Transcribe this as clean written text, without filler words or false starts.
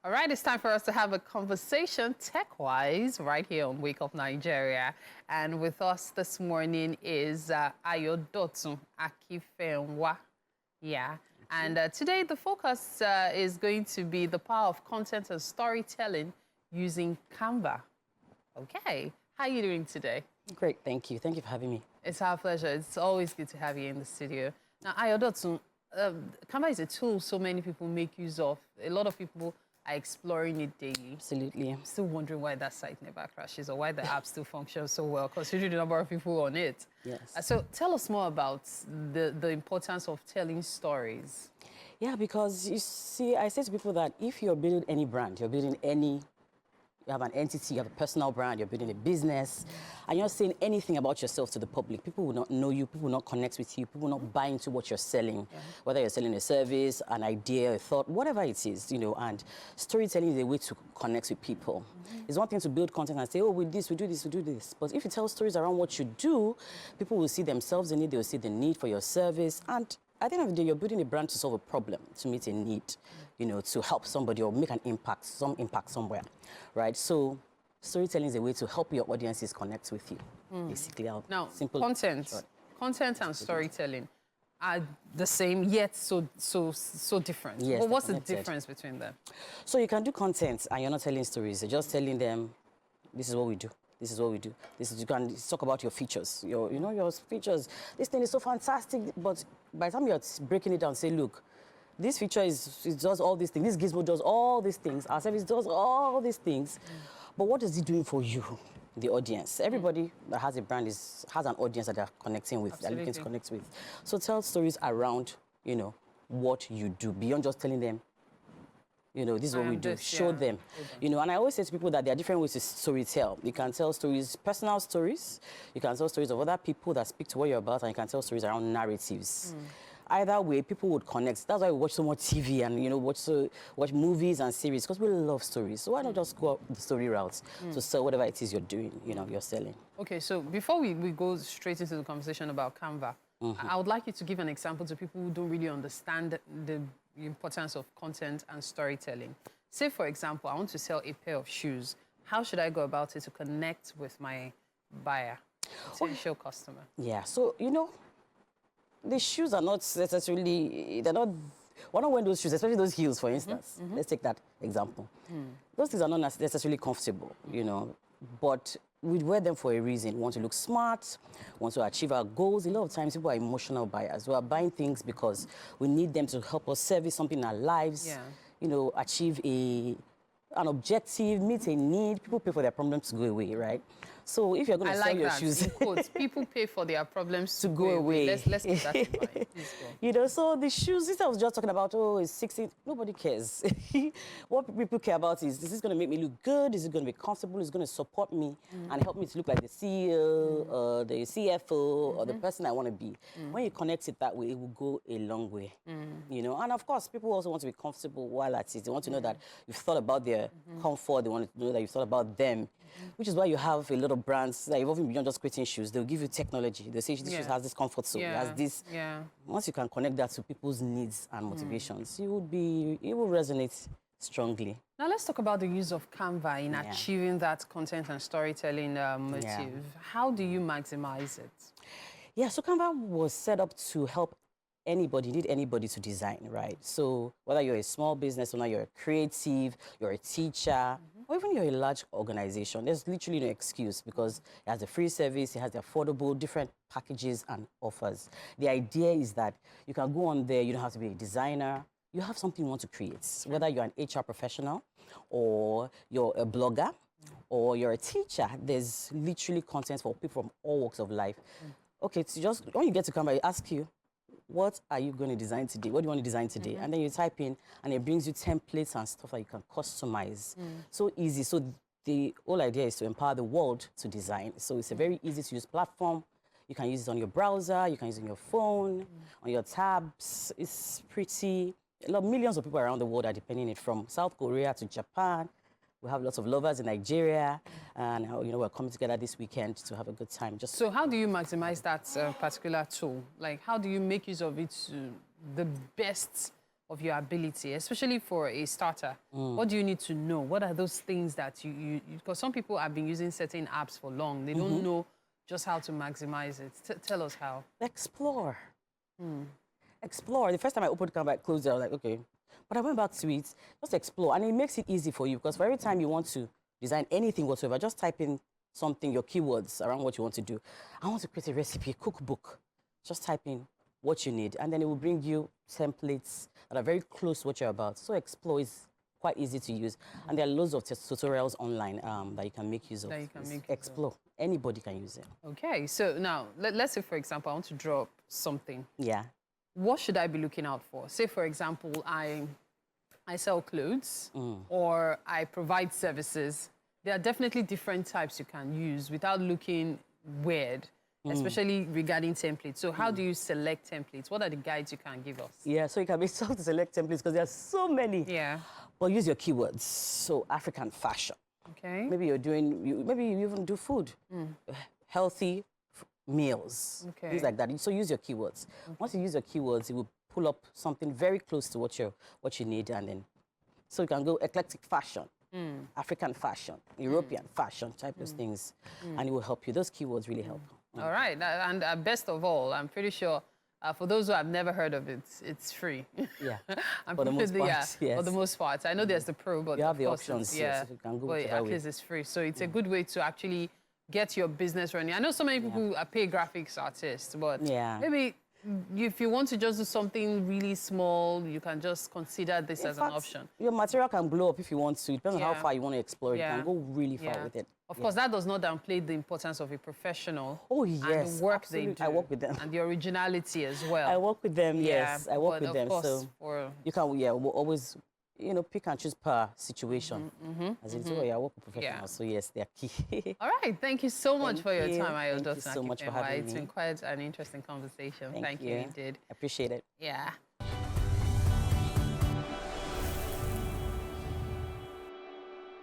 All right, it's time for us to have a conversation tech-wise right here on Wake Up Nigeria. And with us this morning is Ayodotun Akinfewa. Yeah. And today the focus is going to be the power of content and storytelling using Canva. Okay. How are you doing today? Great, thank you. Thank you for having me. It's our pleasure. It's always good to have you in the studio. Now, Ayodotun, Canva is a tool so many people make use of. A lot of people are exploring it daily. Absolutely. I'm still wondering why that site never crashes or why the app still functions so well, considering the number of people on it. Yes. So tell us more about the importance of telling stories. Yeah, because you see, I say to people that if you're building any brand, you're building any, you have an entity, you have a personal brand, you're building a business, and you're not saying anything about yourself to the public, people will not know you, people will not connect with you, people will not buy into what you're selling, whether you're selling a service, an idea, a thought, whatever it is, you know, and storytelling is a way to connect with people. It's one thing to build content and say, oh, with this, we do this, we do this. But if you tell stories around what you do, people will see themselves in it, they will see the need for your service, and at the end of the day, you're building a brand to solve a problem, to meet a need, you know, to help somebody or make an impact, some impact somewhere, right? So storytelling is a way to help your audiences connect with you, basically. Now, simple content and storytelling are the same, yet so different. Yes, but what's they're the connected. difference between them? So you can do content and you're not telling stories. You're just telling them, this is what we do. This is what we do. This is, you can talk about your features. Your features. This thing is so fantastic. But by the time you're breaking it down, say, look, this feature it does all these things. This gizmo does all these things. Our service does all these things. But what is it doing for you, the audience? Everybody that has a brand has an audience that they're connecting with, they're looking to connect with. So tell stories around, you know, what you do, beyond just telling them, you know, this is what we do. Show them. You know, and I always say to people that there are different ways to storytell. You can tell stories, personal stories. You can tell stories of other people that speak to what you're about, and you can tell stories around narratives. Either way, people would connect. That's why we watch so much TV and, you know, watch movies and series, because we love stories. So why not just go the story route to sell whatever it is you're doing, you know, you're selling. Okay, so before we go straight into the conversation about Canva, I would like you to give an example to people who don't really understand the importance of content and storytelling. Say, for example, I want to sell a pair of shoes. How should I go about it to connect with my buyer, potential customer? Yeah, so, you know, the shoes are not necessarily, we're not wearing those shoes, especially those heels, for instance. Let's take that example. Those things are not necessarily comfortable, you know, but we wear them for a reason. We want to look smart, we want to achieve our goals. A lot of times people are emotional buyers. We are buying things because we need them to help us service something in our lives, you know, achieve an objective, meet a need. People pay for their problems to go away, right? So if you're going to sell your shoes, in quotes, people pay for their problems to go away. Let's keep that in mind. Please go. You know, so the shoes, this I was just talking about, oh, it's 16, nobody cares. What people care about is this going to make me look good? Is it going to be comfortable? Is it going to support me and help me to look like the CEO, the CFO, or the person I want to be? When you connect it that way, it will go a long way. You know, and of course, people also want to be comfortable while at it. They want to know that you've thought about their comfort. They want to know that you've thought about them, which is why you have a lot of brands that evolving beyond just creating shoes. They'll give you technology. They'll say this shoes has this comfort zone, it has this. Once you can connect that to people's needs and motivations, it will resonate strongly. Now let's talk about the use of Canva in achieving that content and storytelling motive. How do you maximize it? Yeah, so Canva was set up to help anybody, need anybody to design, right? So whether you're a small business owner, you're a creative, you're a teacher, or even you're a large organization, there's literally no excuse, because it has a free service, it has the affordable, different packages and offers. The idea is that you can go on there, you don't have to be a designer, you have something you want to create, whether you're an HR professional, or you're a blogger, or you're a teacher. There's literally content for people from all walks of life. Okay, so just when you get to Canva, I ask you, what are you going to design today? What do you want to design today? And then you type in, and it brings you templates and stuff that you can customize. So easy. So the whole idea is to empower the world to design. So it's a very easy to use platform. You can use it on your browser, you can use it on your phone, on your tabs. It's pretty, millions of people around the world are depending on it, from South Korea to Japan. We have lots of lovers in Nigeria, and you know, we're coming together this weekend to have a good time. So how do you maximize that particular tool? Like, how do you make use of it to the best of your ability, especially for a starter? What do you need to know? What are those things that because some people have been using certain apps for long. They don't know just how to maximize it. Tell us how. Explore. Explore. The first time I opened Canva, I closed it. I was like, okay. But I went back to it. Just explore. And it makes it easy for you because for every time you want to design anything whatsoever, just type in something, your keywords around what you want to do. I want to create a recipe, a cookbook. Just type in what you need. And then it will bring you templates that are very close to what you're about. So explore is quite easy to use. And there are loads of tutorials online that you can make use of. That you can make use explore. Anybody can use it. Okay. So now, let's say, for example, I want to draw up something. Yeah. What should I be looking out for? Say, for example, I sell clothes or I provide services. There are definitely different types you can use without looking weird, especially regarding templates. So how do you select templates? What are the guides you can give us? Yeah, so it can be tough to select templates because there are so many. Yeah. But use your keywords. So African fashion. Okay. Maybe you're doing, maybe you even do food. Healthy meals. Okay. Things like that. So use your keywords. Once you use your keywords, it will pull up something very close to what you need, and then so you can go eclectic fashion, African fashion, European fashion type of things, and it will help you. Those keywords really help. All right, and best of all, I'm pretty sure for those who have never heard of it, it's free. Yeah, For the most part, yes. For the most part. I know there's the pro, but You have of the course options, it's- yes, you can go but whichever at way. least it's free. So it's a good way to actually get your business running. I know so many people who pay graphics artists, but maybe if you want to just do something really small, you can just consider this as an option. Your material can blow up if you want to. It depends on how Yeah. far you want to explore it. Yeah. You can go really far with it. Of course, that does not downplay the importance of a professional. Oh, And yes, the work absolutely. they do. I work with them. And the originality as well. I work with them, yes. I work but with them. of course, So you can, we'll always, pick and choose per situation. As in, so I work with professionals, so yes, they are key. All right, thank you so much for your you. time, Ayodotun Thank you so much for Akinfewa. having It's me. been quite an interesting conversation. Thank you you. indeed. I appreciate it. Yeah.